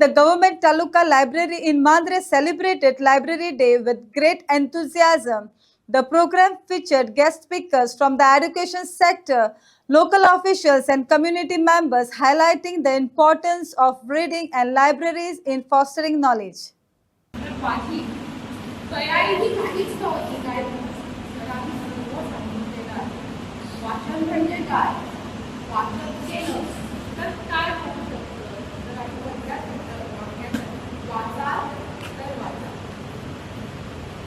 The Government Taluka Library in Mandre celebrated Library Day with great enthusiasm. The program featured guest speakers from the education sector, local officials, and community members, highlighting the importance of reading and libraries in fostering knowledge. माझी तयारी ही काहीच नव्हती काय सरांनी सर्व सांगितलेलं आहे. वाचन म्हणजे काय, वाचन केलं तर काय होऊ शकतं, तर आपण वाचाल तर वाचा,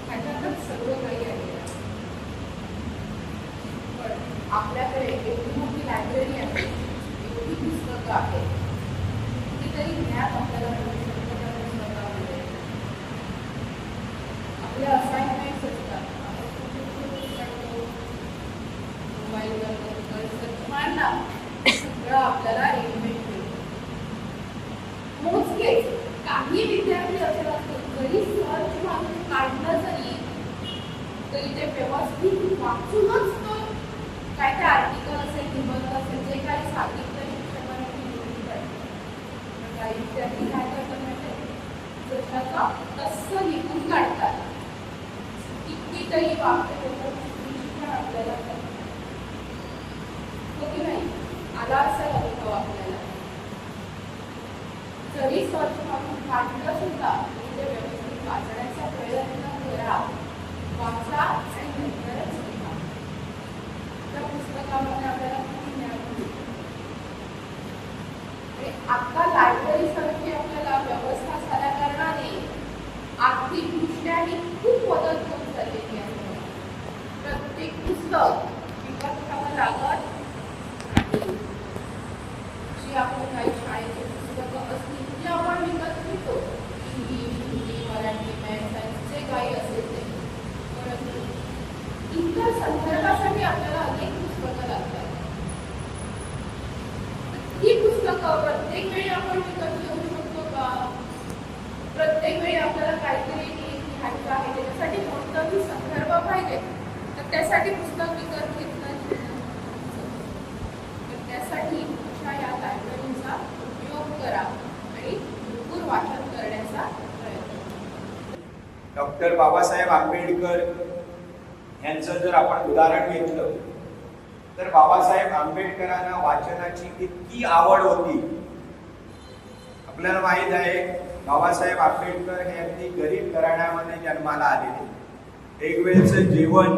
ह्याच्यातच सर्व काही आहे. पण आपल्याकडे एवढी मोठी लायब्ररी आहे, एवढी पुस्तकं आहेत, कितीतरी ज्ञान आपल्याला मिळू शकतं. आपले असाइनमेंट्स असतात, मोबाईलवर सर्च मारला सगळं आपल्याला रेडीमेड मिळतं. मोजके काही विद्यार्थी असे असतात, जरी सर्च मारून काढलं तरी ते व्यवस्थित वाचूनच तो काय ते आर्टिकल असेल, निबंध असेल, जे काही सांगितलं शिक्षकांनी लिहून काढतात. काही विद्यार्थी काय करतात म्हणजे जशाचा तसं लिहून काढतात. कितीतरी वाक्य पण आपल्याला हो की नाही आला असा अनुभव आपल्याला. जरी सर्च मारून काढलं सुद्धा ते व्यवस्थित वाचण्याचा प्रयत्न करा, वाचा आणि नंतरच लिहा. त्या पुस्तकामध्ये आपल्याला किती ज्ञान मिळतं. आता लायब्ररी सारखी आपल्याला व्यवस्था झाल्या कारणाने आर्थिकदृष्ट्याही खूप मदत होत चाललेली आहे. प्रत्येक पुस्तक विकत घ्यावं लागत नाही. जी आपण काही शाळेची पुस्तकं असतील जी आपण विकत घेतो, English, Hindi, Marathi, maths, science जे काही असेल ते, परंतु इतर संदर्भासाठी आपल्याला अनेक पुस्तकं लागतात. ही पुस्तकं प्रत्येक वेळी आपण विकत घेऊ शकतो का? प्रत्येक वेळी आपल्याला काहीतरी लिहायचं आहे, त्याच्यासाठी कोणताही संदर्भ पाहिजे, तर त्यासाठी पुस्तक विकत घेतलं. तर त्यासाठी अशा या लायब्ररीचा उपयोग करा आणि भरपूर वाचन करण्याचा प्रयत्न करा. डॉक्टर बाबासाहेब आंबेडकर यांचं जर आपण उदाहरण घेतलं तर बाबासाहेब आंबेडकरांना वाचनाची किती आवड होती. आपल्याला माहीत आहे, बाबासाहेब आंबेडकर हे अगदी गरीब घराण्यामध्ये जन्माला आलेले. एक वेळचं जेवण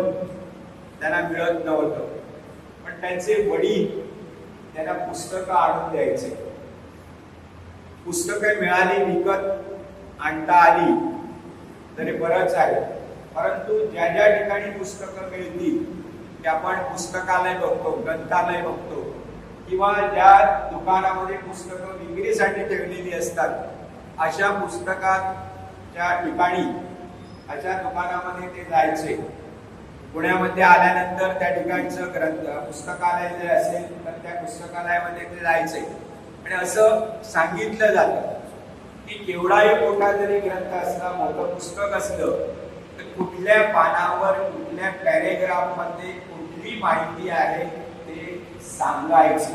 त्यांना मिळत नव्हतं, पण त्यांचे वडील त्यांना पुस्तकं आणून द्यायचे. पुस्तकं मिळाली, विकत आणता आली तरी बरंच आहे, परंतु ज्या ज्या ठिकाणी पुस्तकं मिळतील ते आपण पुस्तकालय बघतो, ग्रंथालय बघतो, किंवा ज्या दुकानामध्ये पुस्तकं विक्रीसाठी ठेवलेली असतात अशा पुस्तकाच्या ठिकाणी, अशा दुकानामध्ये ते जायचे. पुण्यामध्ये आल्यानंतर त्या ठिकाणचं पुस्तकालय जे असेल तर त्या पुस्तकालयामध्ये ते जायचे. आणि असं सांगितलं जातं की केवढाही मोठा जरी ग्रंथ असला, मोठं पुस्तक असलं, तर कुठल्या पानावर, कुठल्या पॅरेग्राफ मध्ये कुठली माहिती आहे ते सांगायचं.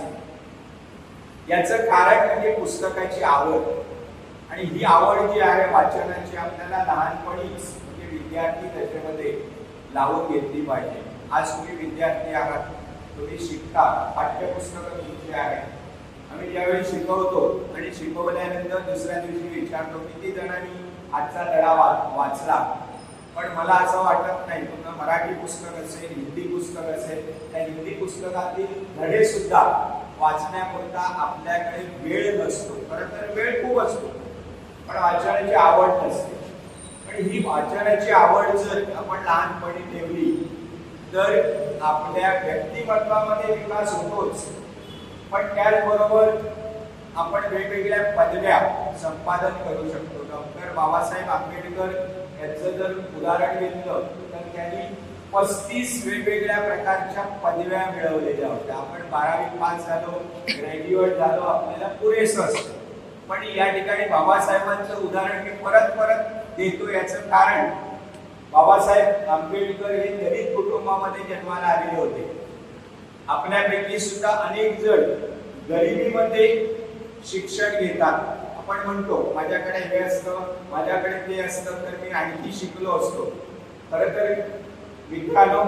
याचं कारण म्हणजे पुस्तकाची आवड. आणि ही आवड जी आहे वाचनाची आपल्याला लहानपणीच म्हणजे विद्यार्थी दशेमध्ये लावून घेतली पाहिजे. आज तुम्ही विद्यार्थी आहात, तुम्ही शिकता, पाठ्यपुस्तकं तुमची आहेत. आम्ही ज्यावेळी शिकवतो आणि शिकवल्यानंतर दुसऱ्या दिवशी विचारतो किती जणांनी आजचा धडा वाचला. पण मला असं वाटत नाही, तुम्हाला मराठी पुस्तक असेल, हिंदी पुस्तक असेल, त्या हिंदी पुस्तकातील धडे सुद्धा वाचण्यापुरता आपल्याकडे वेळ नसतो. खरं तर वेळ खूप असतो, पण वाचनाची आवड नसते. पण ही वाचनाची आवड जर आपण लहानपणी ठेवली तर आपल्या व्यक्तिमत्वामध्ये विकास होतोच, पण त्याचबरोबर आपण वेगवेगळ्या पदव्या संपादन करू शकतो. डॉक्टर बाबासाहेब आंबेडकर यांचं जर उदाहरण घेतलं तर त्यांनी 35 वेगवेगळ्या प्रकारच्या पदव्या मिळवलेल्या होत्या. आपण 12वी पास झालो, ग्रॅज्युएट झालो, आपल्याला पुरेसं असतं. पण या ठिकाणी बाबासाहेबांचं उदाहरण मी परत परत देतो. याचं कारण बाबासाहेब आंबेडकर हे दलित कुटुंबामध्ये जन्माला आलेले होते. आपल्यापैकी सुद्धा अनेक जण गरिबीमध्ये शिक्षण घेतात. आपण म्हणतो माझ्याकडे हे असतं, माझ्याकडे ते असतं तर मी आणखी शिकलो असतो. खरं तर मित्रांनो,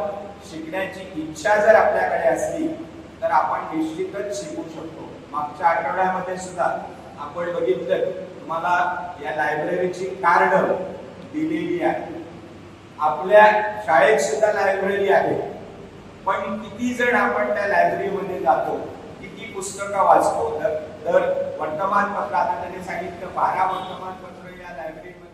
शिकण्याची इच्छा जर आपल्याकडे असली तर आपण निश्चितच शिकू शकतो. मागच्या आठवड्यामध्ये सुद्धा आपण बघितलं, तुम्हाला या लायब्ररीची कार्ड दिलेली आहे. आपल्या शाळेत सुद्धा लायब्ररी आहे, पण किती जण आपण त्या लायब्ररीमध्ये जातो, किती पुस्तकं वाचतो. तर वर्तमानपत्र, आता त्यांनी सांगितलं 12 वर्तमानपत्र या लायब्ररीमध्ये